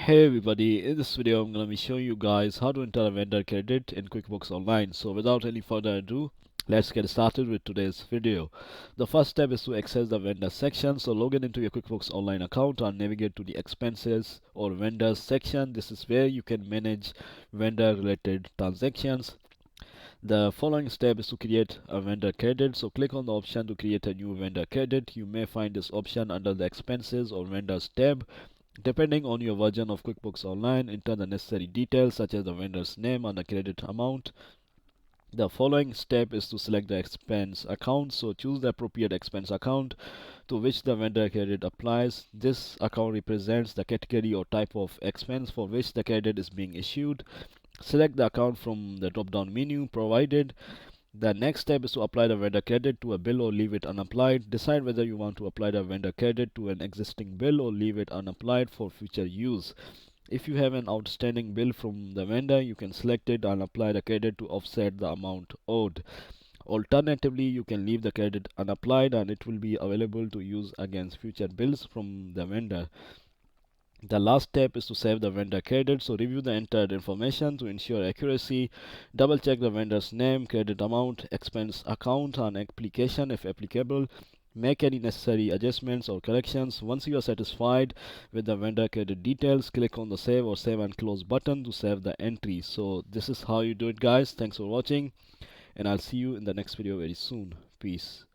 Hey everybody, in this video I'm going to be showing you guys how to enter a vendor credit in QuickBooks Online. So without any further ado, let's get started with today's video. The first step is to access the vendor section. So log in into your QuickBooks Online account and navigate to the expenses or vendors section. This is where you can manage vendor related transactions. The following step is to create a vendor credit. So click on the option to create a new vendor credit. You may find this option under the expenses or vendors tab. Depending on your version of QuickBooks Online, enter the necessary details such as the vendor's name and the credit amount. The following step is to select the expense account. So choose the appropriate expense account to which the vendor credit applies. This account represents the category or type of expense for which the credit is being issued. Select the account from the drop-down menu provided. The next step is to apply the vendor credit to a bill or leave it unapplied. Decide whether you want to apply the vendor credit to an existing bill or leave it unapplied for future use. If you have an outstanding bill from the vendor, you can select it and apply the credit to offset the amount owed. Alternatively, you can leave the credit unapplied and it will be available to use against future bills from the vendor. The last step is to save the vendor credit. So review the entered information to ensure accuracy. Double check the vendor's name, credit amount, expense account and application if applicable. Make any necessary adjustments or corrections. Once you are satisfied with the vendor credit details, click on the save or save and close button to save the entry. So this is how you do it, guys. Thanks for watching and I'll see you in the next video very soon. Peace.